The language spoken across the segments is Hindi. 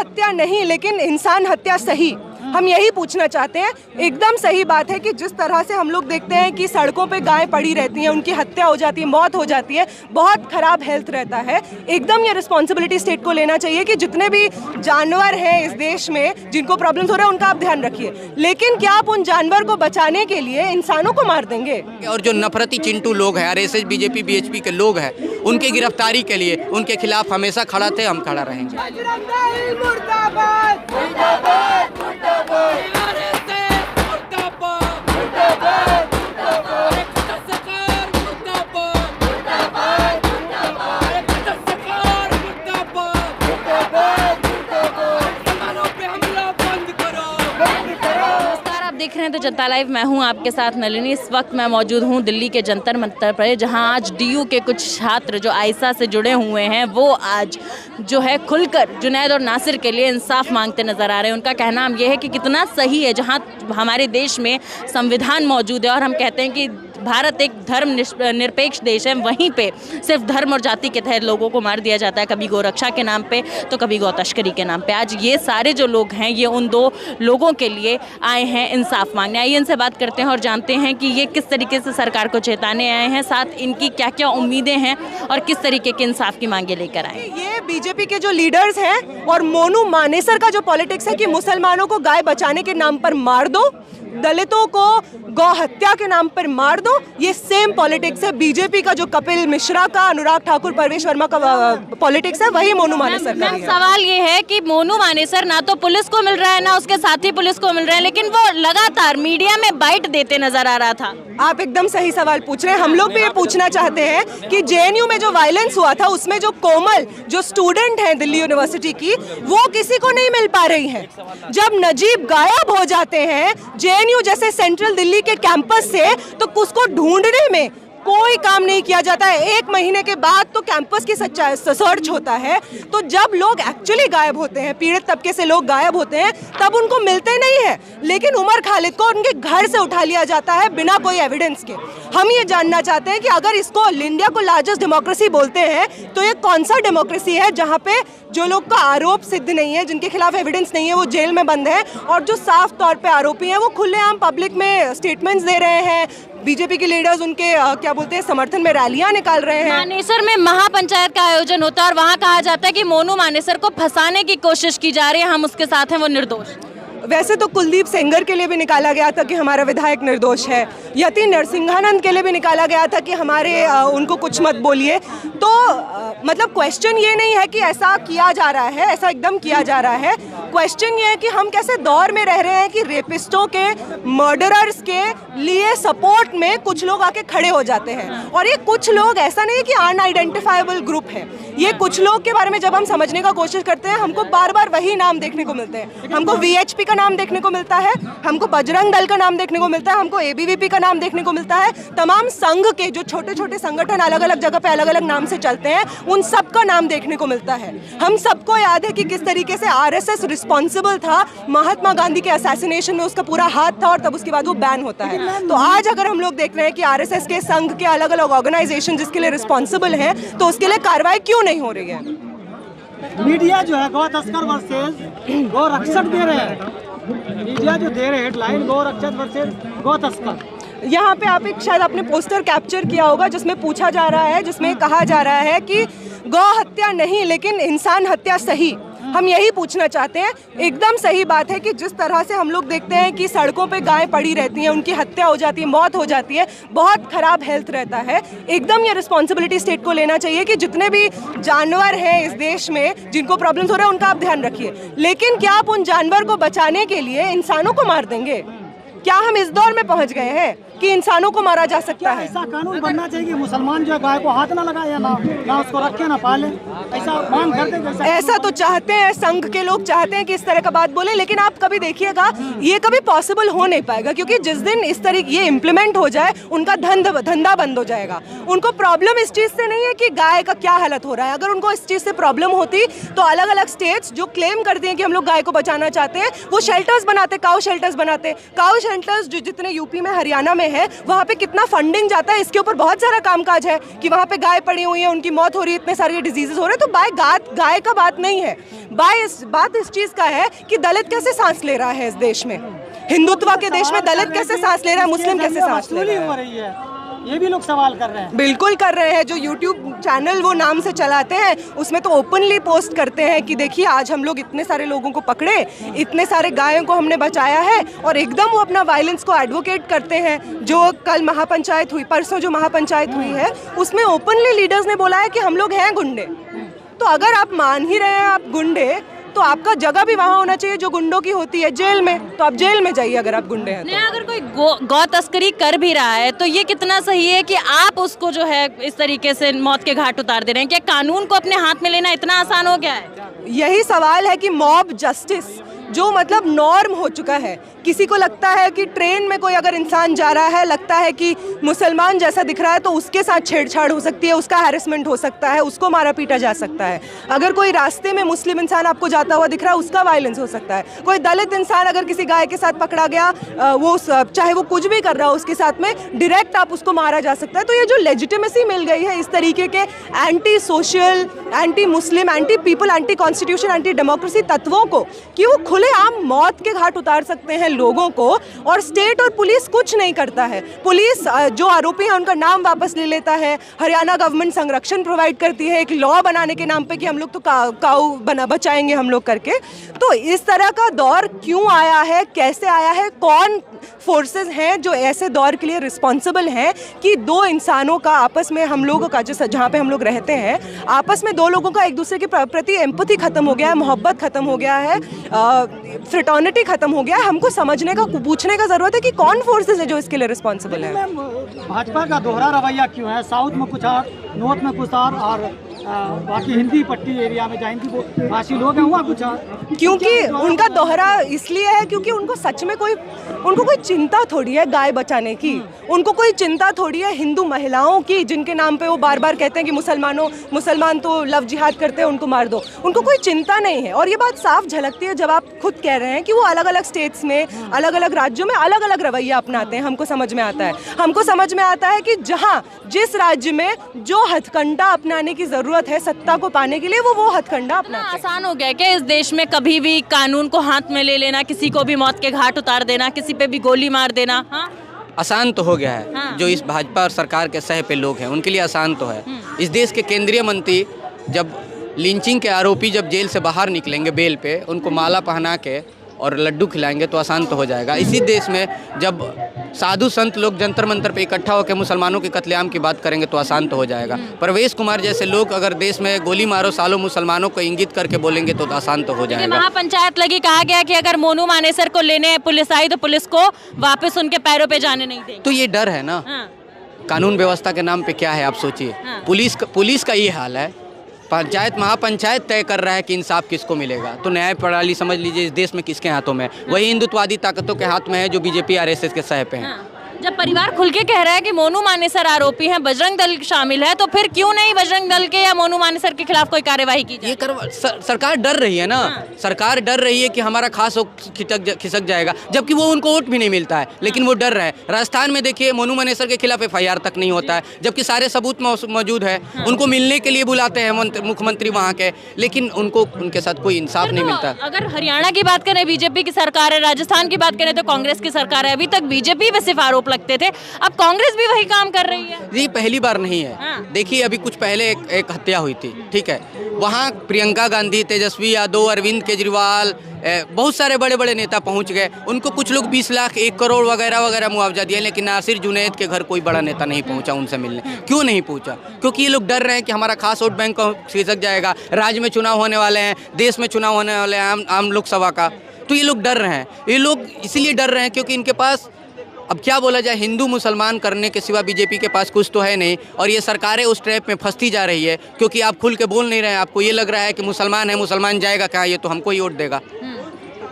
हत्या नहीं लेकिन इंसान हत्या सही, हम यही पूछना चाहते हैं। एकदम सही बात है कि जिस तरह से हम लोग देखते हैं कि सड़कों पे गायें पड़ी रहती हैं, उनकी हत्या हो जाती है, मौत हो जाती है, बहुत खराब हेल्थ रहता है। एकदम ये रिस्पॉन्सिबिलिटी स्टेट को लेना चाहिए कि जितने भी जानवर हैं इस देश में जिनको प्रॉब्लम्स हो रहे हैं उनका आप ध्यान रखिए, लेकिन क्या आप उन जानवर को बचाने के लिए इंसानों को मार देंगे? और जो नफरती चिंटू लोग हैं, आरएसएस बीजेपी बीएचपी के लोग हैं, उनकी गिरफ्तारी के लिए उनके खिलाफ हमेशा खड़ा थे, हम खड़ा रहेंगे। देख रहे हैं तो जनता लाइव, मैं हूं आपके साथ नलिनी। इस वक्त मैं मौजूद हूं दिल्ली के जंतर मंतर पर, जहां आज डीयू के कुछ छात्र जो आयशा से जुड़े हुए हैं वो आज जो है खुलकर जुनैद और नासिर के लिए इंसाफ मांगते नजर आ रहे हैं। उनका कहना ये है कि कितना सही है जहां हमारे देश में संविधान मौजूद है और हम कहते हैं कि भारत एक धर्म निरपेक्ष देश है, वहीं पे सिर्फ धर्म और जाति के तहत लोगों को मार दिया जाता है, कभी गौरक्षा के नाम पे तो कभी गौ तस्करी के नाम पे। आज ये सारे जो लोग हैं ये उन दो लोगों के लिए आए हैं इंसाफ मांगने। आइए इनसे बात करते हैं और जानते हैं कि ये किस तरीके से सरकार को चेताने आए हैं, साथ इनकी क्या क्या उम्मीदें हैं और किस तरीके के इंसाफ की मांगे लेकर आए। ये बीजेपी के जो लीडर्स हैं और मोनू मानेसर का जो पॉलिटिक्स है कि मुसलमानों को गाय बचाने के नाम पर मार दो, दलितों को गौ हत्या के नाम पर मार दो, ये सेम पॉलिटिक्स है बीजेपी का। जो कपिल मिश्रा का, अनुराग ठाकुर, परवेश वर्मा का पॉलिटिक्स है, वही मोनू मानेसर का। सवाल ये है कि मोनू मानेसर ना तो पुलिस को मिल रहा है ना उसके साथी पुलिस को मिल रहे हैं, लेकिन वो लगातार मीडिया में बाइट देते नजर आ रहा था। आप एकदम सही सवाल पूछ रहे हैं। हम लोग भी ये पूछना चाहते हैं कि जेएनयू में जो वायलेंस हुआ था उसमें जो कोमल जो स्टूडेंट हैं दिल्ली यूनिवर्सिटी की, वो किसी को नहीं मिल पा रही हैं। जब नजीब गायब हो जाते हैं जेएनयू जैसे सेंट्रल दिल्ली के कैंपस से, तो उसको ढूंढने में कोई काम नहीं किया जाता है। 1 महीने के बाद तो कैंपस की सर्च होता है, तो जब लोग एक्चुअली गायब होते हैं, पीड़ित तबके से लोग गायब होते हैं, तब उनको मिलते नहीं है। लेकिन उमर खालिद को उनके घर से उठा लिया जाता है बिना कोई एविडेंस के। हम ये जानना चाहते हैं कि अगर इसको इंडिया को लार्जेस्ट डेमोक्रेसी बोलते हैं तो ये कौन सा डेमोक्रेसी है जहाँ पे जो लोग का आरोप सिद्ध नहीं है, जिनके खिलाफ एविडेंस नहीं है, वो जेल में बंद है, और जो साफ तौर पे आरोपी हैं वो खुलेआम पब्लिक में स्टेटमेंट्स दे रहे हैं। बीजेपी के लीडर्स उनके क्या बोलते हैं समर्थन में रैलियां निकाल रहे हैं। मानेसर में महापंचायत का आयोजन होता है और वहाँ कहा जाता है कि मोनू मानेसर को फंसाने की कोशिश की जा रही है, हम उसके साथ हैं, वो निर्दोष। वैसे तो कुलदीप सेंगर के लिए भी निकाला गया था कि हमारा विधायक निर्दोष है, यति नरसिंहानंद के लिए भी निकाला गया था कि हमारे उनको कुछ मत बोलिए। तो मतलब क्वेश्चन ये नहीं है कि ऐसा किया जा रहा है, ऐसा एकदम किया जा रहा है। क्वेश्चन ये है कि हम कैसे दौर में रह रहे हैं कि रेपिस्टों के, मर्डरर्स के लिए सपोर्ट में कुछ लोग आके खड़े हो जाते हैं। और ये कुछ लोग ऐसा नहीं है कि अनआइडेंटिफाइबल ग्रुप है, ये कुछ लोग के बारे में जब हम समझने का कोशिश करते हैं हमको बार बार वही नाम देखने को मिलते हैं। हमको वीएचपी का नाम देखने को मिलता है, हमको बजरंग दल का नाम देखने को मिलता है, हमको एबीवीपी का नाम देखने को मिलता है। तमाम संघ के जो छोटे छोटे संगठन अलग अलग जगह पे अलग अलग नाम से चलते हैं, उन सब का नाम देखने को मिलता है। हम सबको याद है कि किस तरीके से आरएसएस रिस्पॉन्सिबल था महात्मा गांधी के असैसिनेशन में, उसका पूरा हाथ था और तब उसके बाद वो बैन होता है। तो आज अगर हम लोग देख रहे हैं कि आरएसएस के संघ के अलग अलग ऑर्गेनाइजेशन जिसके लिए रिस्पॉन्सिबल हैं, तो उसके लिए कार्रवाई क्यों नहीं हो रही है? मीडिया जो है गौ तस्कर वर्सेस गौ रक्षक दे रहे हैं, मीडिया जो दे रहे हैं हेडलाइन गौ रक्षक वर्सेस गौ तस्कर। यहाँ पे आप एक शायद आपने पोस्टर कैप्चर किया होगा जिसमें पूछा जा रहा है, जिसमें कहा जा रहा है कि गौ हत्या नहीं लेकिन इंसान हत्या सही। हम यही पूछना चाहते हैं। एकदम सही बात है कि जिस तरह से हम लोग देखते हैं कि सड़कों पे गायें पड़ी रहती हैं, उनकी हत्या हो जाती है, मौत हो जाती है, बहुत खराब हेल्थ रहता है। एकदम ये रिस्पॉन्सिबिलिटी स्टेट को लेना चाहिए कि जितने भी जानवर हैं इस देश में जिनको प्रॉब्लम्स हो रहे हैं उनका आप ध्यान रखिए, लेकिन क्या आप उन जानवर को बचाने के लिए इंसानों को मार देंगे? क्या हम इस दौर में पहुंच गए हैं कि इंसानों को मारा जा सकता है? ऐसा कानून बनना चाहिए कि मुसलमान जो है गाय को हाथ ना लगाए या ना उसको रखे ना पाले, ऐसा मांग करते हैं। ऐसा तो चाहते हैं, संघ के लोग चाहते हैं कि इस तरह का बात बोले, लेकिन आप कभी देखिएगा ये कभी पॉसिबल हो नहीं पाएगा, क्योंकि जिस दिन इस तरह ये इम्प्लीमेंट हो जाए उनका धंधा बंद हो जाएगा। उनको प्रॉब्लम इस चीज़ से नहीं है कि गाय का क्या हालत हो रहा है। अगर उनको इस चीज़ से प्रॉब्लम होती तो अलग अलग स्टेट्स जो क्लेम करते हैं कि हम लोग गाय को बचाना चाहते हैं वो शेल्टर्स बनाते, काउ शेल्टर्स बनाते। काउ शेल्टर्स जो जितने यूपी में हरियाणा में हैं वहाँ पे कितना फंडिंग जाता है, इसके ऊपर बहुत सारा कामकाज है कि वहाँ पे गाय पड़ी हुई है, उनकी मौत हो रही है, इतने सारे डिजीजेस हो रहे हैं। तो गाय का बात नहीं है, बात इस चीज़ का है कि दलित कैसे सांस ले रहा है इस देश में, हिंदुत्व के देश में दलित कैसे सांस ले रहा है, मुस्लिम कैसे सांस ले रहा है। हो रही है, ये भी लोग सवाल कर रहे हैं। बिल्कुल कर रहे हैं। जो यूट्यूब चैनल वो नाम से चलाते हैं उसमें तो ओपनली पोस्ट करते हैं कि देखिए आज हम लोग इतने सारे लोगों को पकड़े, इतने सारे गायों को हमने बचाया है, और एकदम वो अपना वायलेंस को एडवोकेट करते हैं। जो कल महापंचायत हुई, परसों जो महापंचायत हुई है, उसमें ओपनली लीडर्स ने बोला है कि हम लोग हैं गुंडे। तो अगर आप मान ही रहे हैं आप गुंडे, तो आपका जगह भी वहाँ होना चाहिए जो गुंडों की होती है, जेल में। तो आप जेल में जाइए अगर आप गुंडे हैं तो। नहीं, अगर कोई गौ तस्करी कर भी रहा है तो ये कितना सही है कि आप उसको जो है इस तरीके से मौत के घाट उतार दे रहे हैं? क्या कानून को अपने हाथ में लेना इतना आसान हो गया है? यही सवाल है कि मॉब जस्टिस जो मतलब नॉर्म हो चुका है। किसी को लगता है कि ट्रेन में कोई अगर इंसान जा रहा है, लगता है कि मुसलमान जैसा दिख रहा है तो उसके साथ छेड़छाड़ हो सकती है, उसका हैरेसमेंट हो सकता है, उसको मारा पीटा जा सकता है। अगर कोई रास्ते में मुस्लिम इंसान आपको जाता हुआ दिख रहा है, उसका वायलेंस हो सकता है। कोई दलित इंसान अगर किसी गाय के साथ पकड़ा गया, वो चाहे वो कुछ भी कर रहा हो उसके साथ में, डायरेक्ट आप उसको मारा जा सकता है। तो ये जो लेजिटिमेसी मिल गई है इस तरीके के anti social, anti Muslim, anti people, anti constitution, anti democracy तत्वों को, कि वो खुलेआम मौत के घाट उतार सकते हैं लोगों को, और स्टेट और पुलिस कुछ नहीं करता है। पुलिस जो आरोपी है उनका नाम वापस ले लेता है। हरियाणा गवर्नमेंट संरक्षण प्रोवाइड करती है एक लॉ बनाने के नाम पे कि हम लोग तो काऊ बचाएंगे हम लोग करके। तो इस तरह का दौर क्यों आया है, कैसे आया है, कौन फोर्सेस हैं जो ऐसे दौर के लिए रिस्पॉन्सिबल हैं कि दो इंसानों का आपस में, हम लोगों का जहाँ पे हम लोग रहते हैं, आपस में दो लोगों का एक दूसरे के प्रति एम्पैथी खत्म हो गया है, मोहब्बत खत्म हो गया है, फ्रेटर्निटी खत्म हो गया है। हमको समझने का, पूछने का जरूरत है कि कौन फोर्सेस है जो इसके लिए रिस्पॉन्सिबल है। भाजपा का दोहरा रवैया क्यों है? साउथ में कुछ और, नॉर्थ में कुछ और बाकी हिंदी पट्टी एरिया में जहाँ हिंदी भाषी लोग हैं वहाँ कुछ और। क्योंकि उनका दोहरा इसलिए है क्योंकि उनको सच में उनको कोई चिंता थोड़ी है गाय बचाने की, उनको कोई चिंता थोड़ी है हिंदू महिलाओं की जिनके नाम पे वो बार बार कहते हैं कि मुसलमान तो लव जिहाद करते हैं, उनको मार दो। उनको कोई चिंता नहीं है। और ये बात साफ झलकती है जब आप खुद कह रहे हैं कि वो अलग अलग स्टेट्स में, अलग अलग राज्यों में अलग अलग रवैया अपनाते हैं। हमको समझ में आता है, हमको समझ में आता है कि जहाँ जिस राज्य में जो हथकंडा अपनाने की जरूरत है सत्ता को पाने के लिए, वो हथकंडा अपनाते हैं। आसान हो गया क्या इस देश में कभी भी कानून को हाथ में ले लेना, किसी को भी मौत के घाट उतार देना, किसी पे भी गोली मार देना? हाँ, आसान तो हो गया है। हाँ। जो इस भाजपा और सरकार के सह पे लोग हैं उनके लिए आसान तो है। इस देश के केंद्रीय मंत्री जब लिंचिंग के आरोपी जब जेल से बाहर निकलेंगे बेल पे, उनको माला पहना के और लड्डू खिलाएंगे तो आसान तो हो जाएगा। इसी देश में जब साधु संत लोग जंतर मंतर पे इकट्ठा होकर मुसलमानों के कत्लेआम की बात करेंगे तो आसान तो हो जाएगा। परवेश कुमार जैसे लोग अगर देश में गोली मारो सालों मुसलमानों को इंगित करके बोलेंगे तो आसान तो हो जाएगा। महापंचायत लगी, कहा गया कि अगर मोनू मानेसर को लेने पुलिस आई तो पुलिस को वापस उनके पैरों पे जाने नहीं देंगे। तो ये डर है ना। हाँ। कानून व्यवस्था के नाम पे क्या है आप सोचिए। हाँ। पुलिस का ये हाल है। पंचायत महापंचायत तय कर रहा है कि इंसाफ किसको मिलेगा। तो न्याय प्रणाली समझ लीजिए इस देश में किसके हाथों में है? वही हिंदुत्ववादी ताकतों के हाथ में है जो बीजेपी आरएसएस के सह पे हैं। हाँ। जब परिवार खुल के कह रहा है कि मोनू मानेसर आरोपी हैं, बजरंग दल शामिल है, तो फिर क्यों नहीं बजरंग दल के या मोनू मानेसर के खिलाफ कोई कार्यवाही की जाए? ये सरकार डर रही है ना। हाँ। सरकार डर रही है कि हमारा खास खिसक जाएगा, जबकि वो उनको वोट भी नहीं मिलता है, लेकिन वो डर रहे हैं। राजस्थान में देखिए मोनू मानेसर के खिलाफ FIR तक नहीं होता है, जबकि सारे सबूत मौजूद है। हाँ। उनको मिलने के लिए बुलाते हैं मुख्यमंत्री वहाँ के, लेकिन उनको उनके साथ कोई इंसाफ नहीं मिलता। अगर हरियाणा की बात करें बीजेपी की सरकार है, राजस्थान की बात करें तो कांग्रेस की सरकार है। अभी तक बीजेपी पे सिर्फ आरोप लगते थे, अब कांग्रेस भी वही काम कर रही है। ये पहली बार नहीं है। हाँ। देखिए अभी कुछ पहले एक हत्या हुई थी, ठीक है, वहाँ प्रियंका गांधी, तेजस्वी यादव, अरविंद केजरीवाल, बहुत सारे बड़े बड़े नेता पहुँच गए। उनको कुछ लोग 20 लाख 1 करोड़ वगैरह वगैरह मुआवजा दिया, लेकिन नासिर जुनैद के घर कोई बड़ा नेता नहीं पहुँचा उनसे मिलने। क्यों नहीं पहुँचा? क्योंकि ये लोग डर रहे हैं कि हमारा खास वोट बैंक खिसक जाएगा। राज्य में चुनाव होने वाले हैं, देश में चुनाव होने वाले हैं आम लोकसभा का, तो ये लोग डर रहे हैं। ये लोग इसलिए डर रहे हैं क्योंकि इनके पास अब क्या बोला जाए, हिंदू मुसलमान करने के सिवा बीजेपी के पास कुछ तो है नहीं। और ये सरकारें उस ट्रैप में फंसती जा रही है क्योंकि आप खुल के बोल नहीं रहे हैं। आपको ये लग रहा है कि मुसलमान है, मुसलमान जाएगा क्या, ये तो हमको ही वोट देगा।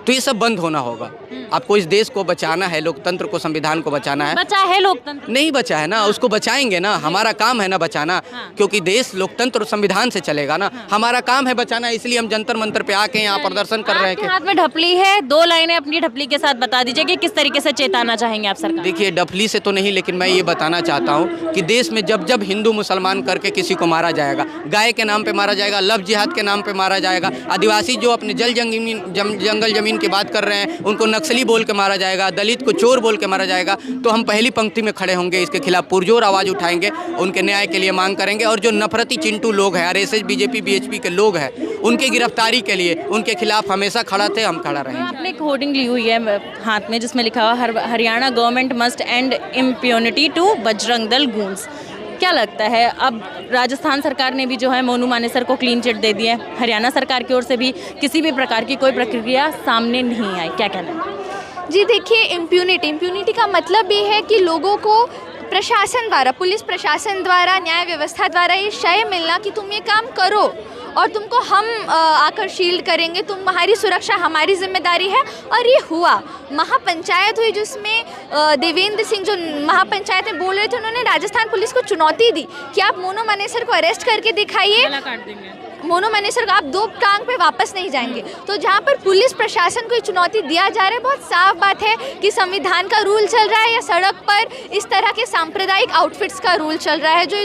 तो ये सब बंद होना होगा। आपको इस देश को बचाना है, लोकतंत्र को, संविधान को बचाना है। बचा है लोकतंत्र? नहीं बचा है ना, उसको बचाएंगे ना, हमारा काम है ना बचाना, क्योंकि देश लोकतंत्र और संविधान से चलेगा ना, हमारा काम है बचाना, इसलिए हम जंतर मंतर पे आके यहाँ प्रदर्शन कर रहे हैं। आपके हाथ में ढपली है, 2 लाइनें अपनी ढपली के साथ बता दीजिए कि किस तरीके से चेताना चाहेंगे आप सरकार? देखिए, डफली से तो नहीं, लेकिन मैं ये बताना चाहता हूँ कि देश में जब जब हिंदू मुसलमान करके किसी को मारा जाएगा, गाय के नाम पे मारा जाएगा, लव जिहाद के नाम पे मारा जाएगा, आदिवासी जो अपने जंगल जमीन की बात कर रहे हैं उनको नक्सली बोल के मारा जाएगा, दलित को चोर बोल के मारा जाएगा, तो हम पहली पंक्ति में खड़े होंगे, इसके खिलाफ पुरजोर आवाज़ उठाएंगे, उनके न्याय के लिए मांग करेंगे। और जो नफरती चिंटू लोग हैं, RSS BJP BHP के लोग हैं, उनकी गिरफ्तारी के लिए उनके खिलाफ हमेशा खड़ा थे, हम खड़ा रहेंगे। आपने एक होर्डिंग ली हुई है हाथ में जिसमें लिखा हुआ Haryana government must end impunity to Bajrang Dal गूंज। क्या लगता है, अब राजस्थान सरकार ने भी जो है मोनू मानेसर को क्लीन चिट दे दिया है, हरियाणा सरकार की ओर से भी किसी भी प्रकार की कोई प्रक्रिया सामने नहीं आई, क्या कहना है? जी देखिए, इम्प्यूनिटी का मतलब ये है कि लोगों को प्रशासन द्वारा, पुलिस प्रशासन द्वारा, न्याय व्यवस्था द्वारा ये शय मिलना कि तुम ये काम करो और तुमको हम आकर शील्ड करेंगे, तुम्हारी सुरक्षा हमारी जिम्मेदारी है। और ये हुआ, महापंचायत हुई जिसमें देवेंद्र सिंह जो महापंचायत में बोल रहे थे, उन्होंने राजस्थान पुलिस को चुनौती दी कि आप मोनू मानेसर को अरेस्ट करके दिखाइए, मोनू मानेसर को आप 2 टांग पे वापस नहीं जाएंगे। तो जहाँ पर पुलिस प्रशासन को चुनौती दिया जा रहा है, बहुत साफ बात है कि संविधान का रूल चल रहा है या सड़क पर इस तरह के सांप्रदायिक आउटफिट्स का रूल चल रहा है जो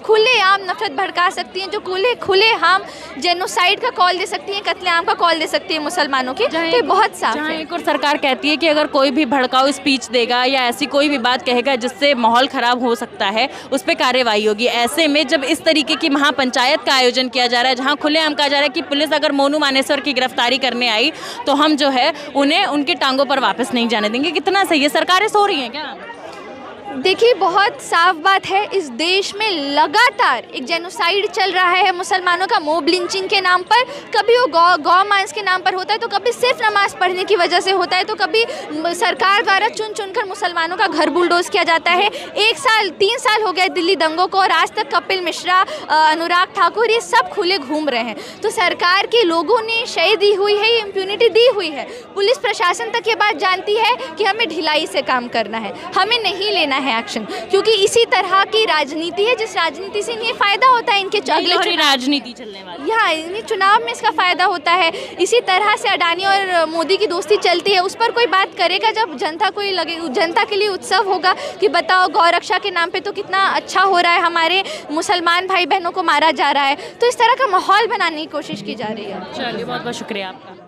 खुलेआम नफरत भड़का सकती हैं, जो खुलेआम जेनोसाइड का कॉल दे सकती हैं, कत्लेआम का कॉल दे सकती है मुसलमानों के। तो ये बहुत साफ है। एक और सरकार कहती है कि अगर कोई भी भड़काऊ स्पीच देगा या ऐसी कोई भी बात कहेगा जिससे माहौल खराब हो सकता है, उस पर कार्रवाई होगी। ऐसे में जब इस तरीके की महापंचायत का आयोजन किया जा रहा है, जहाँ खुलेआम कहा जा रहा है कि पुलिस अगर मोनू मानेसर की गिरफ्तारी करने आई तो हम जो है उन्हें उनकी टांगों पर वापस नहीं जाने देंगे, कितना सही है? सरकारें सो रही हैं क्या? देखिए, बहुत साफ बात है, इस देश में लगातार एक जेनोसाइड चल रहा है मुसलमानों का, मोब लिंचिंग के नाम पर। कभी वो गौ मांस के नाम पर होता है, तो कभी सिर्फ नमाज पढ़ने की वजह से होता है, तो कभी सरकार द्वारा चुन चुनकर मुसलमानों का घर बुलडोज किया जाता है। 3 साल हो गए दिल्ली दंगों को, और आज तक कपिल मिश्रा, अनुराग ठाकुर, ये सब खुले घूम रहे हैं। तो सरकार के लोगों ने शय दी हुई है, ये इम्प्यूनिटी दी हुई है। पुलिस प्रशासन तक ये बात जानती है कि हमें ढिलाई से काम करना है, हमें नहीं लेना है एक्शन, क्योंकि इसी तरह की राजनीति है जिस राजनीति से इन्हें फायदा होता है, इनके अगले राजनीति चलने वाली, यहाँ इन्हें चुनाव में इसका फायदा होता है। इसी तरह से अडानी और मोदी की दोस्ती चलती है, उस पर कोई बात करेगा जब जनता के लिए उत्सव होगा कि बताओ गौ रक्षा के नाम पे तो कितना अच्छा हो रहा है, हमारे मुसलमान भाई बहनों को मारा जा रहा है। तो इस तरह का माहौल बनाने की कोशिश की जा रही है। चलिए, बहुत बहुत शुक्रिया आपका।